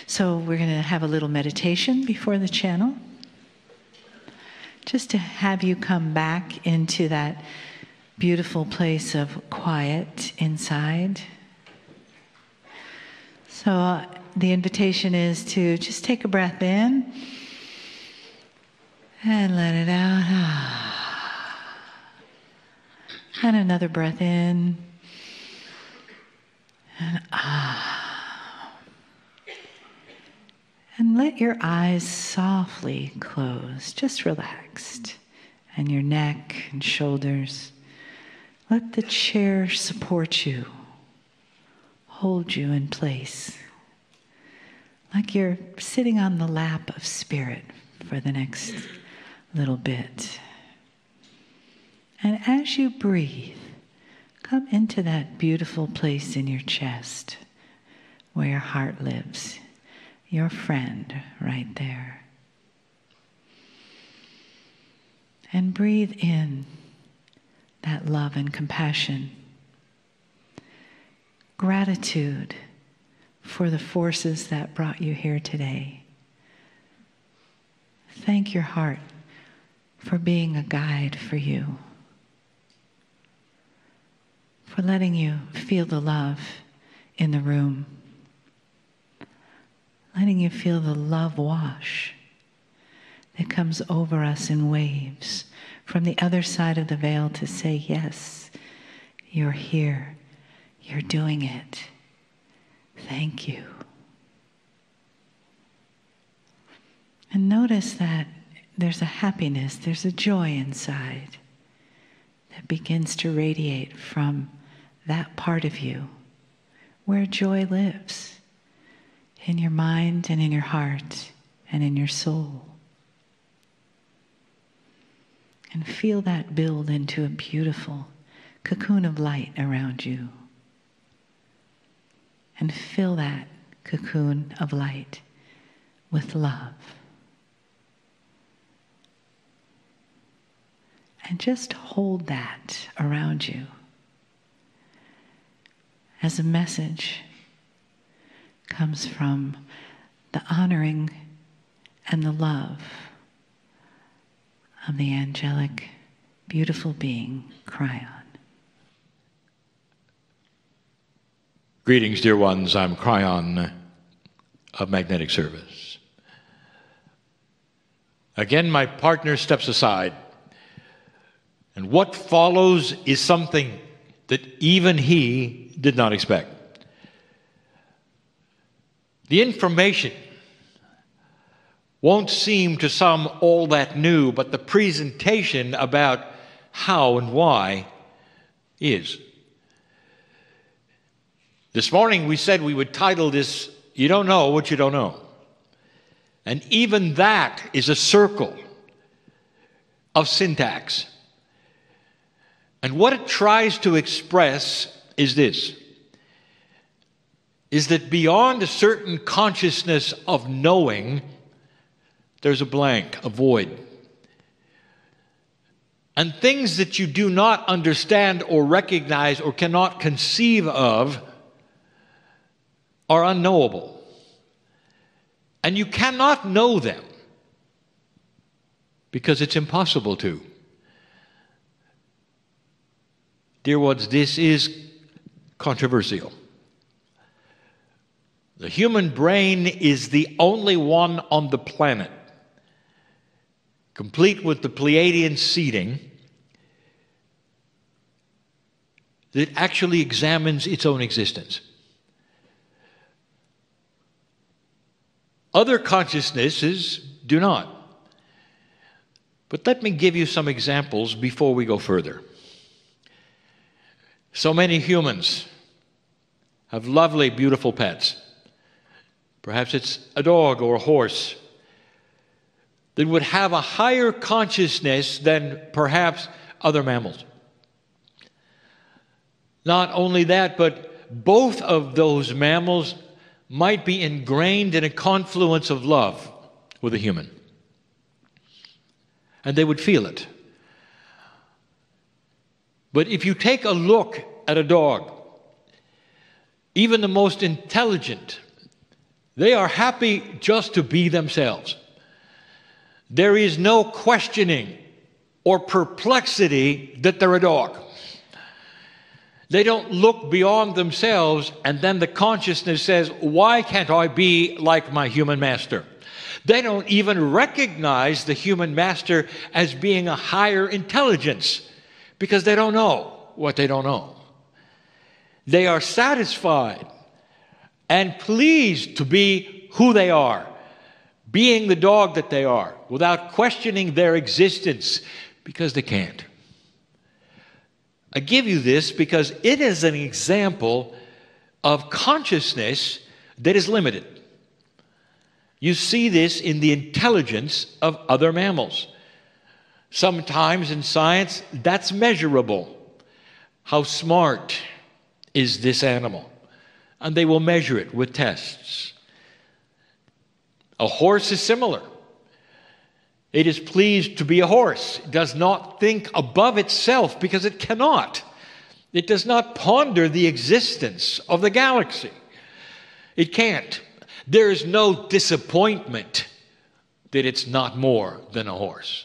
So we're going to have a little meditation before the channel, just to have you come back into that beautiful place of quiet inside. So the invitation is to just take a breath in and let it out. And another breath in and And let your eyes softly close, just relaxed. And your neck and shoulders. Let the chair support you, hold you in place, like you're sitting on the lap of spirit for the next little bit. And as you breathe, come into that beautiful place in your chest where your heart lives, your friend right there. And breathe in that love and compassion, gratitude for the forces that brought you here today. Thank your heart for being a guide for you, for letting you feel the love in the room, letting you feel the love wash that comes over us in waves from the other side of the veil to say, yes, you're here, you're doing it, thank you. And notice that there's a happiness, there's a joy inside that begins to radiate from that part of you where joy lives, in your mind and in your heart and in your soul. And feel that build into a beautiful cocoon of light around you. And fill that cocoon of light with love. And just hold that around you as a message comes from the honoring and the love of the angelic, beautiful being, Kryon. Greetings, dear ones. I'm Kryon of Magnetic Service. Again, my partner steps aside, and what follows is something that even he did not expect. The information won't seem to some all that new, but the presentation about how and why is. This morning we said we would title this, You Don't Know What You Don't Know. And even that is a circle of syntax. And what it tries to express is this, is that beyond a certain consciousness of knowing, there's a blank, a void. And things that you do not understand or recognize or cannot conceive of are unknowable. And you cannot know them because it's impossible to. Dear ones, this is controversial. The human brain is the only one on the planet, complete with the Pleiadian seeding, that actually examines its own existence. Other consciousnesses do not. But let me give you some examples before we go further. So many humans have lovely, beautiful pets. Perhaps it's a dog or a horse that would have a higher consciousness than perhaps other mammals. Not only that, but both of those mammals might be ingrained in a confluence of love with a human. And they would feel it. But if you take a look at a dog, even the most intelligent They are happy just to be themselves. There is no questioning or perplexity that they're a dog. They don't look beyond themselves and then the consciousness says, why can't I be like my human master? They don't even recognize the human master as being a higher intelligence because they don't know what they don't know. They are satisfied and pleased to be who they are, being the dog that they are, without questioning their existence because they can't. I give you this because it is an example of consciousness that is limited. You see this in the intelligence of other mammals. Sometimes in science, that's measurable. How smart is this animal? And they will measure it with tests. A horse is similar. It is pleased to be a horse. It does not think above itself because it cannot. It does not ponder the existence of the galaxy. It can't. There is no disappointment that it's not more than a horse.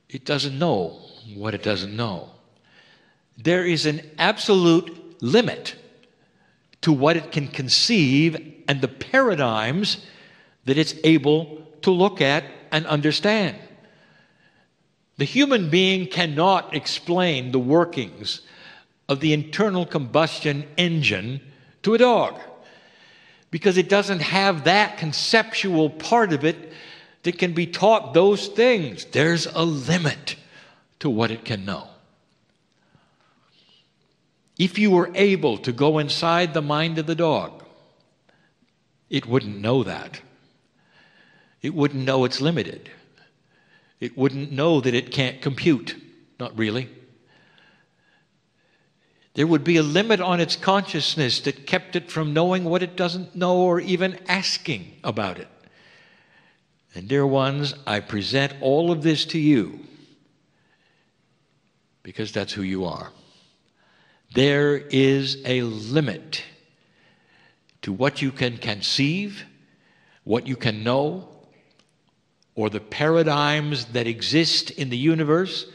It doesn't know what it doesn't know. There is an absolute limit to what it can conceive and the paradigms that it's able to look at and understand. The human being cannot explain the workings of the internal combustion engine to a dog because it doesn't have that conceptual part of it that can be taught those things. There's a limit to what it can know. If you were able to go inside the mind of the dog, it wouldn't know that. It wouldn't know it's limited. It wouldn't know that it can't compute. Not really. There would be a limit on its consciousness that kept it from knowing what it doesn't know or even asking about it. And dear ones, I present all of this to you because that's who you are. There is a limit to what you can conceive, what you can know, or the paradigms that exist in the universe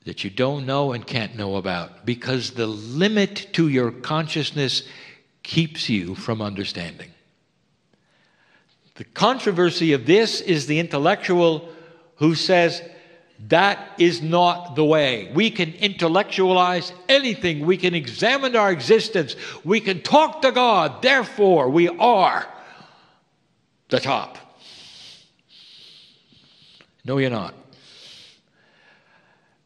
that you don't know and can't know about, because the limit to your consciousness keeps you from understanding. The controversy of this is the intellectual who says, that is not the way. We can intellectualize anything. We can examine our existence. We can talk to God. Therefore, we are the top. No, you're not.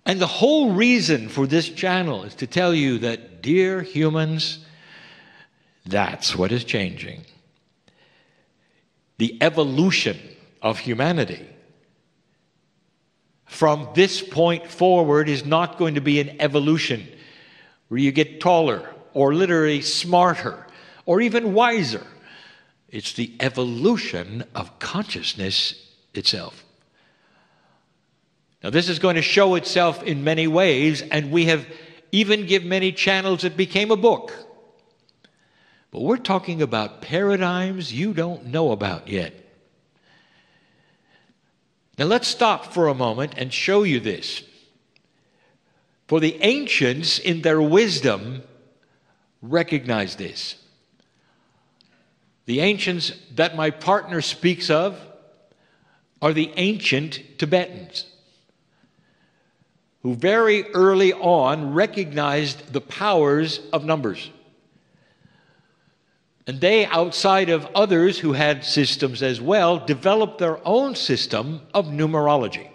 And the whole reason for this channel is to tell you that, dear humans, that's what is changing. The evolution of humanity from this point forward is not going to be an evolution where you get taller or literally smarter or even wiser. It's the evolution of consciousness itself. Now, this is going to show itself in many ways, and we have even given many channels that became a book. But we're talking about paradigms you don't know about yet. Now, let's stop for a moment and show you this. For the ancients, in their wisdom, recognized this. The ancients that my partner speaks of are the ancient Tibetans, who very early on recognized the powers of numbers. And they, outside of others who had systems as well, developed their own system of numerology.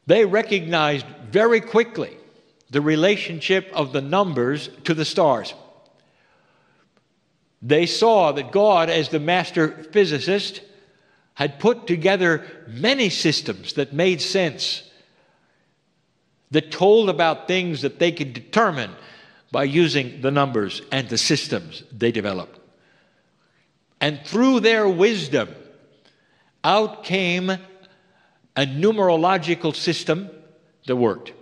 They recognized very quickly the relationship of the numbers to the stars. They saw that God, as the master physicist, had put together many systems that made sense, that told about things that they could determine by using the numbers and the systems they developed. And through their wisdom, out came a numerological system that worked.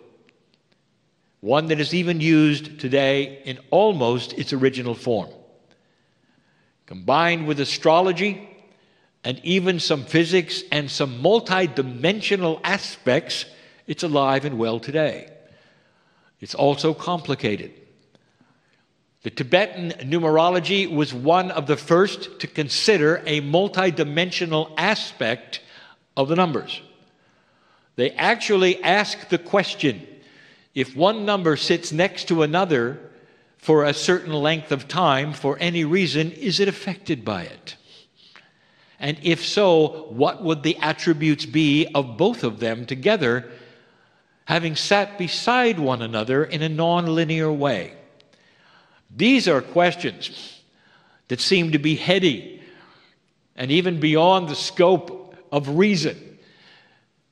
One that is even used today in almost its original form. combined with astrology and even some physics and some multi-dimensional aspects, it's alive and well today. It's also complicated. The Tibetan numerology was one of the first to consider a multi-dimensional aspect of the numbers. They actually ask the question, if one number sits next to another for a certain length of time, for any reason, is it affected by it? And if so, what would the attributes be of both of them together, having sat beside one another in a non-linear way? These are questions that seem to be heady and even beyond the scope of reason.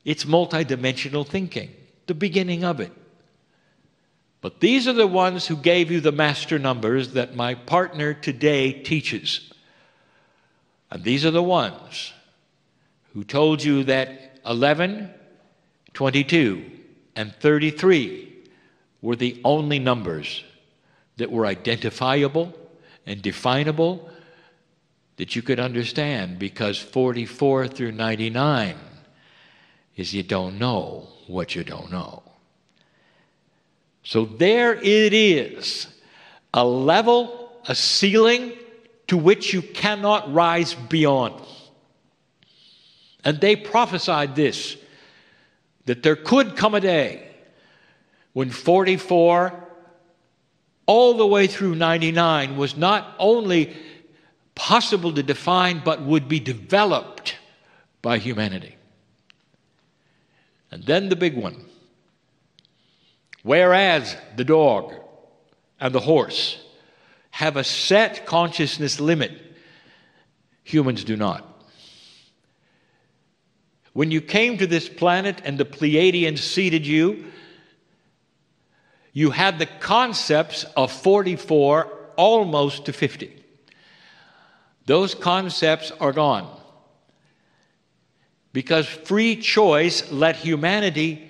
It's multidimensional thinking, the beginning of it. But these are the ones who gave you the master numbers that my partner today teaches. And these are the ones who told you that 11, 22, and 33 were the only numbers that were identifiable and definable that you could understand, because 44 through 99 is you don't know what you don't know. So there it is, a level, a ceiling to which you cannot rise beyond. And they prophesied this, that there could come a day when 44 all the way through 99 was not only possible to define, but would be developed by humanity. And then the big one. Whereas the dog and the horse have a set consciousness limit, humans do not. When you came to this planet and the Pleiadians seeded you, you had the concepts of 44 almost to 50. Those concepts are gone, because free choice let humanity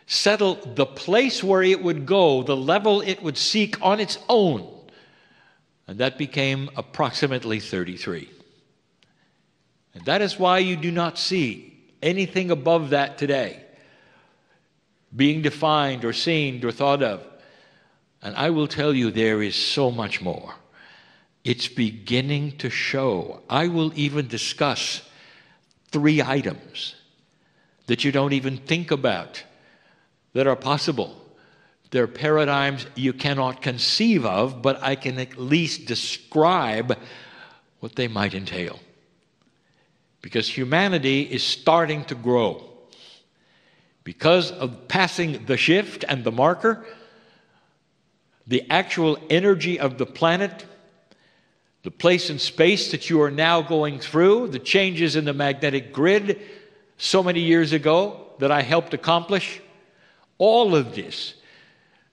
settle the place where it would go, the level it would seek on its own. And that became approximately 33. And that is why you do not see anything above that today being defined or seen or thought of. And I will tell you, there is so much more. It's beginning to show. I will even discuss 3 items that you don't even think about that are possible. They're paradigms you cannot conceive of, but I can at least describe what they might entail. Because humanity is starting to grow. Because of passing the shift and the marker, the actual energy of the planet, the place and space that you are now going through, the changes in the magnetic grid so many years ago that I helped accomplish, all of this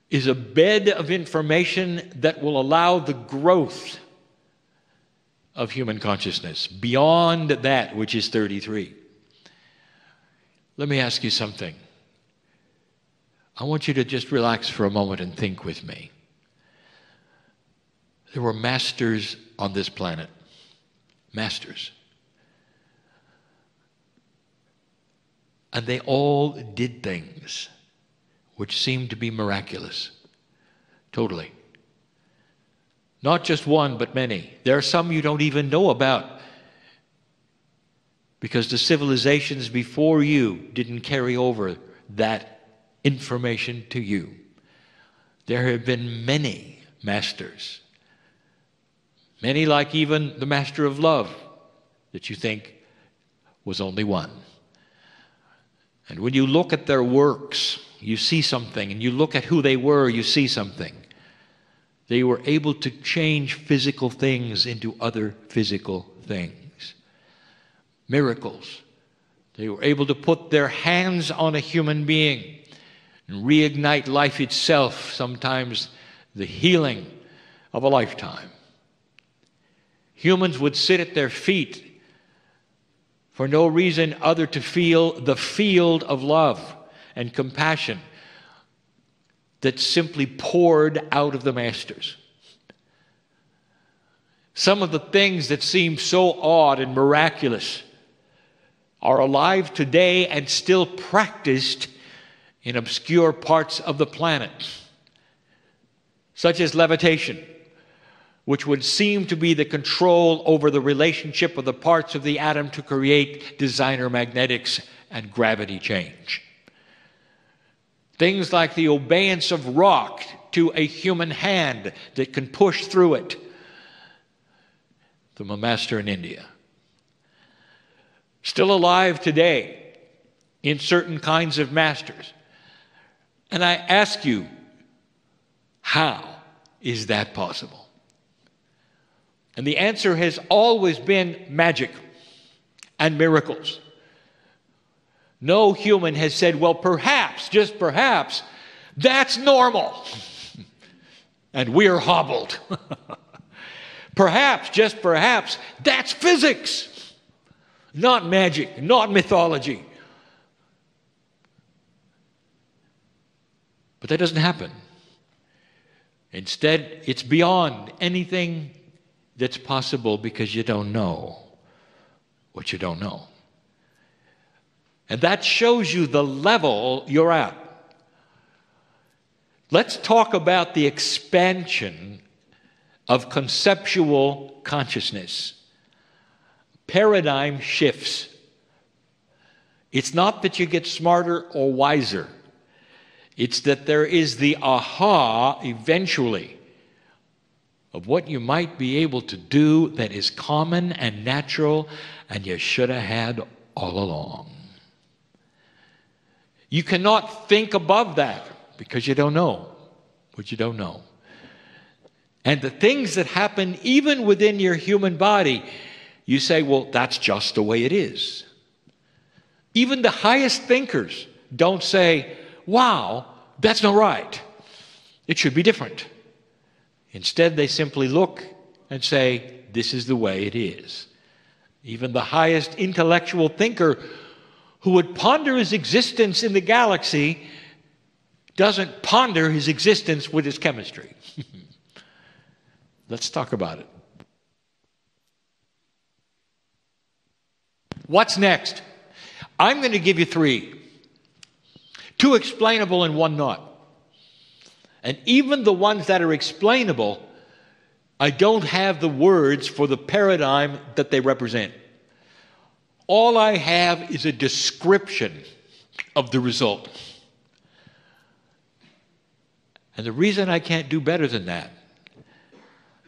is a bed of information that will allow the growth of human consciousness beyond that which is 33. Let me ask you something. I want you to just relax for a moment and think with me. There were masters on this planet. Masters. And they all did things which seemed to be miraculous. Totally. Not just one, but many. There are some you don't even know about, because the civilizations before you didn't carry over that information to you. There have been many masters. Many, like even the master of love, that you think was only one. And when you look at their works, you see something, and you look at who they were, you see something. They were able to change physical things into other physical things. Miracles. They were able to put their hands on a human being and reignite life itself, sometimes the healing of a lifetime. Humans would sit at their feet for no reason other to feel the field of love and compassion that simply poured out of the masters. Some of the things that seem so odd and miraculous are alive today and still practiced in obscure parts of the planet, such as levitation, which would seem to be the control over the relationship of the parts of the atom to create designer magnetics and gravity change. Things like the obeyance of rock to a human hand that can push through it, from a master in India. Still alive today in certain kinds of masters. And I ask you, how is that possible? And the answer has always been magic and miracles. No human has said, well, perhaps, just perhaps, that's normal. And we're hobbled. Perhaps, just perhaps, that's physics. Not magic, not mythology. But that doesn't happen. Instead, it's beyond anything that's possible because you don't know what you don't know. And that shows you the level you're at. Let's talk about the expansion of conceptual consciousness. Paradigm shifts. It's not that you get smarter or wiser. It's that there is the aha eventually of what you might be able to do that is common and natural and you should have had all along. You cannot think above that because you don't know what you don't know. And the things that happen even within your human body, you say, well, that's just the way it is. Even the highest thinkers don't say, wow, that's not right. It should be different. Instead, they simply look and say, this is the way it is. Even the highest intellectual thinker who would ponder his existence in the galaxy doesn't ponder his existence with his chemistry. Let's talk about it. What's next? I'm going to give you three. Two explainable and one not. And even the ones that are explainable, I don't have the words for the paradigm that they represent. All I have is a description of the result. And the reason I can't do better than that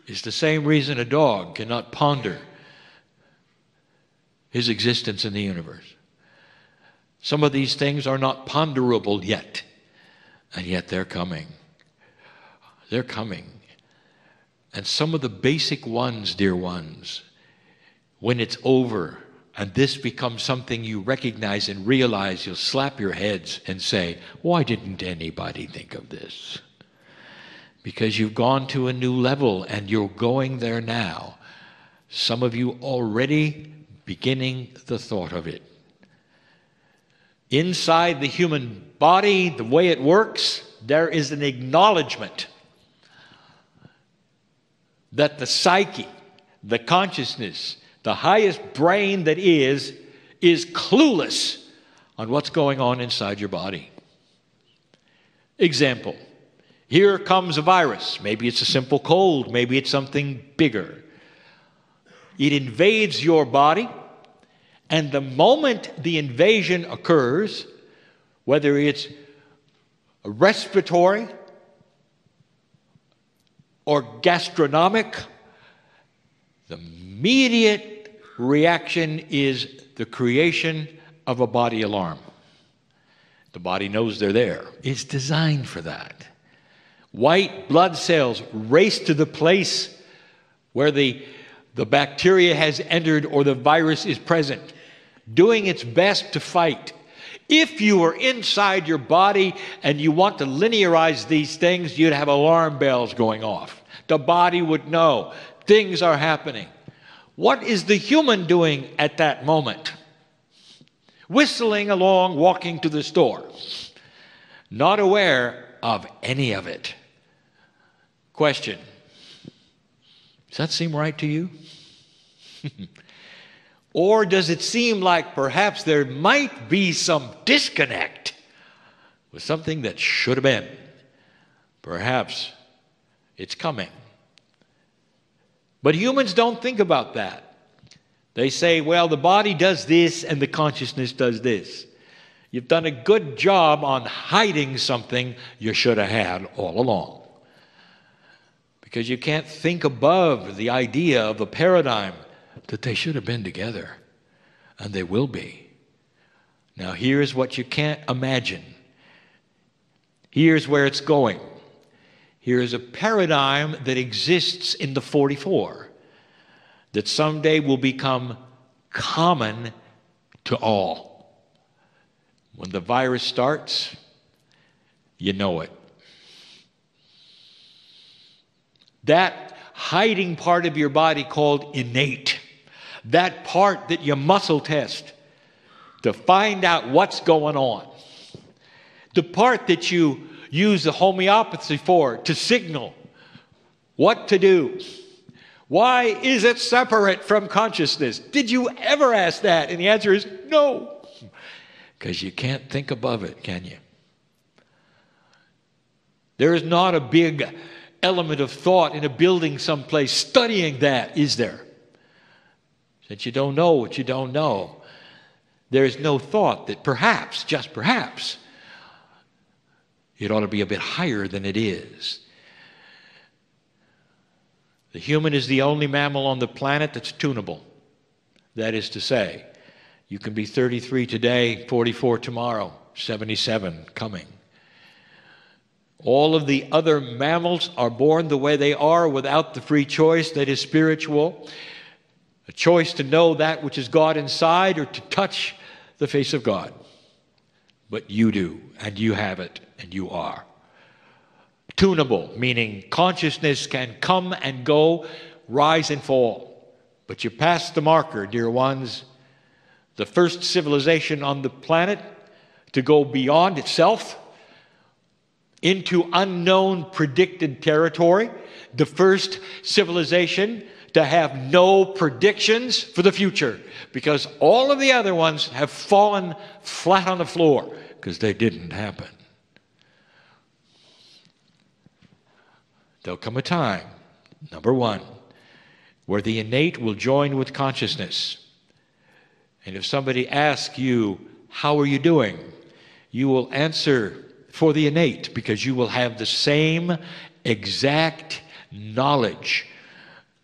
is the same reason a dog cannot ponder his existence in the universe. Some of these things are not ponderable yet, and yet they're coming. They're coming. And some of the basic ones, dear ones, when it's over and this becomes something you recognize and realize, you'll slap your heads and say, why didn't anybody think of this? Because you've gone to a new level and you're going there now. Some of you already beginning the thought of it. Inside the human body, the way it works, there is an acknowledgement that the psyche, the consciousness, the highest brain that is clueless on what's going on inside your body. Example, here comes a virus. Maybe it's a simple cold. Maybe it's something bigger. It invades your body, and the moment the invasion occurs, whether it's respiratory or gastronomic, the immediate reaction is the creation of a body alarm. The body knows they're there. It's designed for that. White blood cells race to the place where the bacteria has entered or the virus is present, doing its best to fight. If you were inside your body and you want to linearize these things, you'd have alarm bells going off. The body would know things are happening. What is the human doing at that moment? Whistling along, walking to the store, not aware of any of it. Question. Does that seem right to you? Or does it seem like perhaps there might be some disconnect with something that should have been? Perhaps it's coming. But humans don't think about that. They say, well, the body does this and the consciousness does this. You've done a good job on hiding something you should have had all along. Because you can't think above the idea of a paradigm that they should have been together, and they will be. Now here's what you can't imagine. Here's where it's going. Here's a paradigm that exists in the 44 that someday will become common to all. When the virus starts, you know it. That hiding part of your body called innate, that part that you muscle test to find out what's going on, the part that you use the homeopathy for to signal what to do. Why is it separate from consciousness? Did you ever ask that? And the answer is no. Because you can't think above it, can you? There is not a big element of thought in a building someplace studying that, is there? Since you don't know what you don't know, there is no thought that perhaps, just perhaps, it ought to be a bit higher than it is. The human is the only mammal on the planet that's tunable. That is to say, you can be 33 today, 44 tomorrow, 77 coming. All of the other mammals are born the way they are without the free choice that is spiritual, a choice to know that which is God inside or to touch the face of God. But you do, and you have it, and you are. Tunable, meaning consciousness can come and go, rise and fall. But you pass the marker, dear ones. The first civilization on the planet to go beyond itself into unknown predicted territory. The first civilization to have no predictions for the future, because all of the other ones have fallen flat on the floor because they didn't happen. There'll come a time, number one, where the innate will join with consciousness. And if somebody asks you, how are you doing? You will answer for the innate, because you will have the same exact knowledge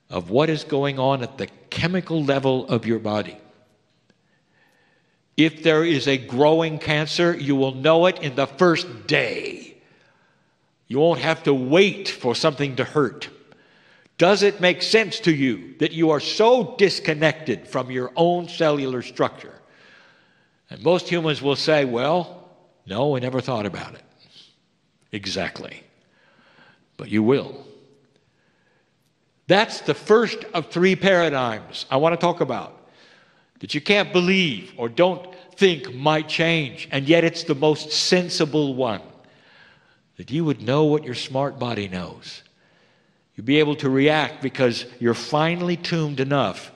of what is going on at the chemical level of your body. If there is a growing cancer, you will know it in the first day. You won't have to wait for something to hurt. Does it make sense to you that you are so disconnected from your own cellular structure? And most humans will say, well, no, I never thought about it. Exactly. But you will. That's the first of three paradigms I want to talk about, that you can't believe or don't think might change, and yet it's the most sensible one. That you would know what your smart body knows. You'd be able to react because you're finely tuned enough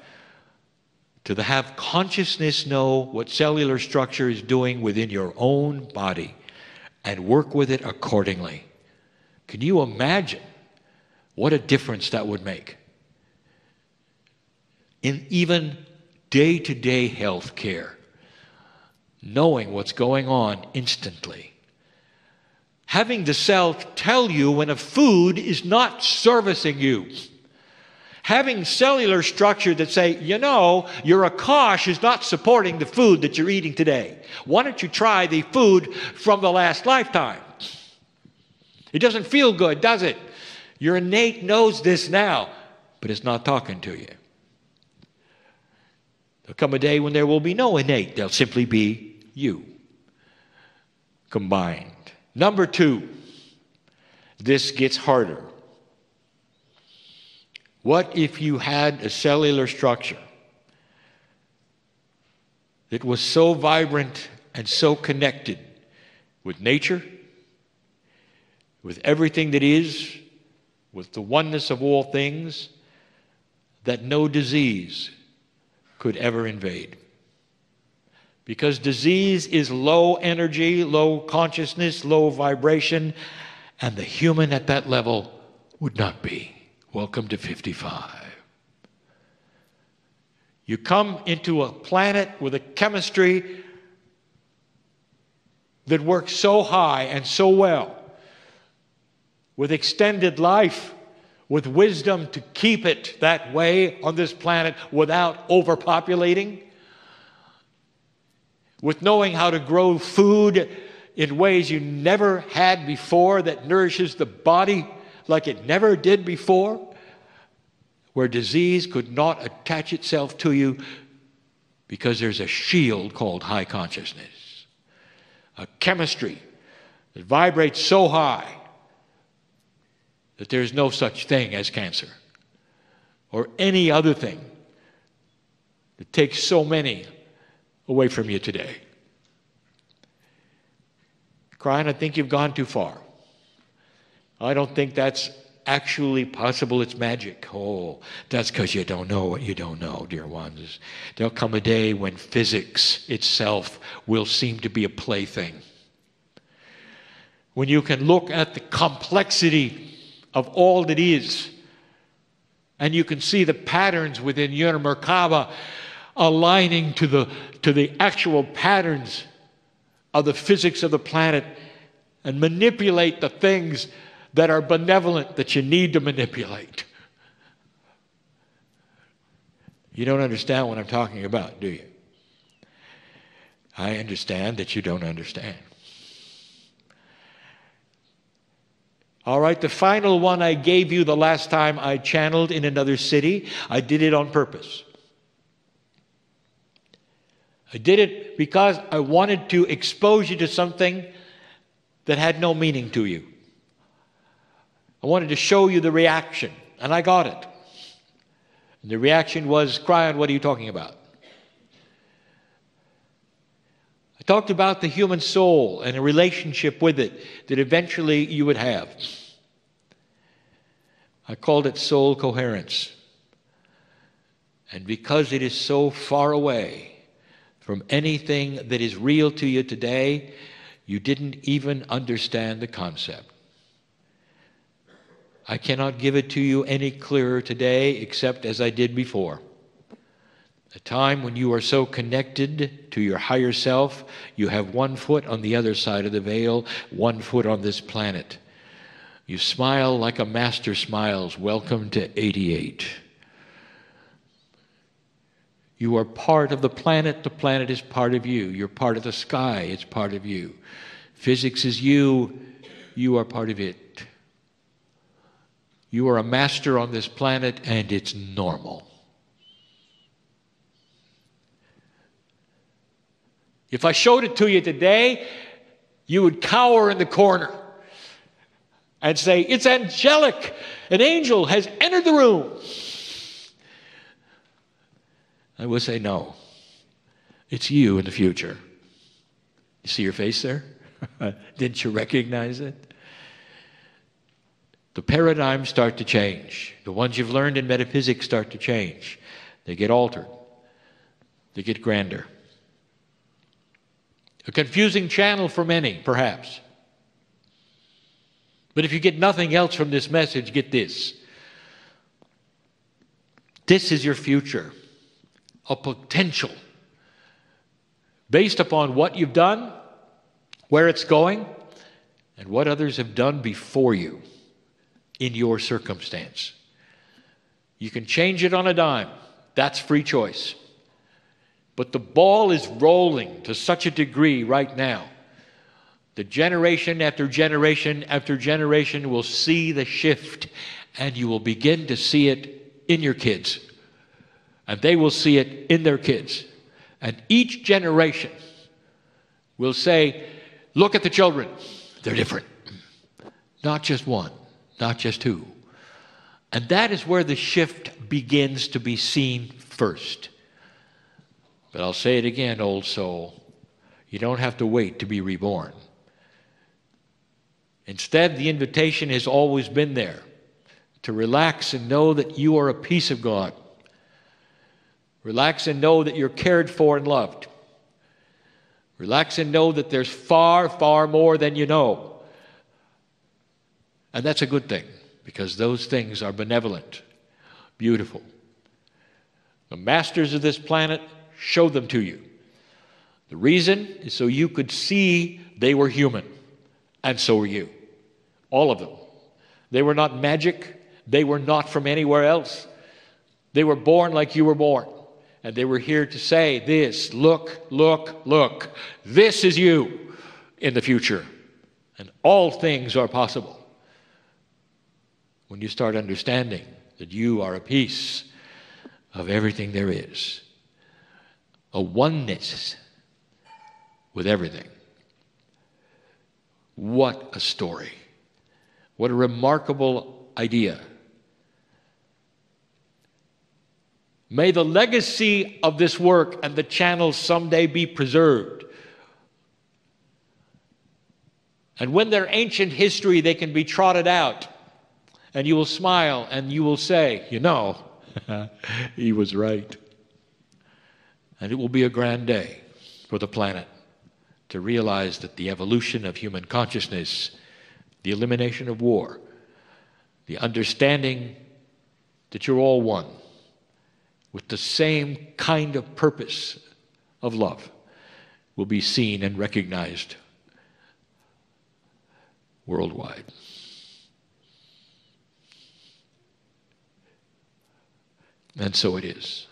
to have consciousness know what cellular structure is doing within your own body and work with it accordingly. Can you imagine what a difference that would make in even day-to-day health care, knowing what's going on instantly? Having the cell tell you when a food is not servicing you. Having cellular structure that say, you know, your akash is not supporting the food that you're eating today. Why don't you try the food from the last lifetime? It doesn't feel good, does it? Your innate knows this now, but it's not talking to you. There'll come a day when there will be no innate. There'll simply be you combined. Number two, this gets harder. What if you had a cellular structure that was so vibrant and so connected with nature, with everything that is, with the oneness of all things, that no disease could ever invade. Because disease is low energy, low consciousness, low vibration, and the human at that level would not be. Welcome to 55. You come into a planet with a chemistry that works so high and so well, with extended life, with wisdom to keep it that way on this planet without overpopulating, with knowing how to grow food in ways you never had before that nourishes the body like it never did before, where disease could not attach itself to you because there's a shield called high consciousness, a chemistry that vibrates so high that there's no such thing as cancer or any other thing that takes so many away from you today. Kryon, I think you've gone too far. I don't think that's actually possible. It's magic. Oh, that's because you don't know what you don't know, dear ones. There'll come a day when physics itself will seem to be a plaything. When you can look at the complexity of all that is, and you can see the patterns within your Merkaba aligning to the actual patterns of the physics of the planet, and manipulate the things that are benevolent that you need to manipulate. You don't understand what I'm talking about, do you? I understand that you don't understand. All right, the final one I gave you the last time I channeled in another city, I did it on purpose. I did it because I wanted to expose you to something that had no meaning to you. I wanted to show you the reaction, and I got it. And the reaction was, Kryon, what are you talking about? I talked about the human soul and a relationship with it that eventually you would have. I called it soul coherence. And because it is so far away from anything that is real to you today, you didn't even understand the concept. I cannot give it to you any clearer today except as I did before. A time when you are so connected to your higher self, you have one foot on the other side of the veil, one foot on this planet. You smile like a master smiles. Welcome to 88. You are part of the planet is part of you. You're part of the sky, it's part of you. Physics is you, you are part of it. You are a master on this planet, and it's normal. If I showed it to you today, you would cower in the corner and say, it's angelic. An angel has entered the room. I would say, no. It's you in the future. You see your face there? Didn't you recognize it? The paradigms start to change. The ones you've learned in metaphysics start to change. They get altered. They get grander. A confusing channel for many, perhaps. But if you get nothing else from this message, get this. This is your future, a potential, based upon what you've done, where it's going, and what others have done before you in your circumstance. You can change it on a dime. That's free choice. But the ball is rolling to such a degree right now that generation after generation after generation will see the shift, and you will begin to see it in your kids. And they will see it in their kids. And each generation will say, look at the children. They're different. Not just one, not just two. And that is where the shift begins to be seen first. But I'll say it again, old soul. You don't have to wait to be reborn. Instead, the invitation has always been there to relax and know that you are a piece of God. Relax and know that you're cared for and loved. Relax and know that there's far, far more than you know. And that's a good thing, because those things are benevolent, beautiful. The masters of this planet show them to you. The reason is so you could see they were human, and so were you. All of them. They were not magic. They were not from anywhere else. They were born like you were born. And they were here to say this, look, look, look. This is you in the future. And all things are possible when you start understanding that you are a piece of everything there is. A oneness with everything. What a story. What a remarkable idea. May the legacy of this work and the channels someday be preserved. And when they're ancient history, they can be trotted out. And you will smile and you will say, you know, he was right. And it will be a grand day for the planet to realize that the evolution of human consciousness, the elimination of war, the understanding that you're all one, with the same kind of purpose of love, will be seen and recognized worldwide. And so it is.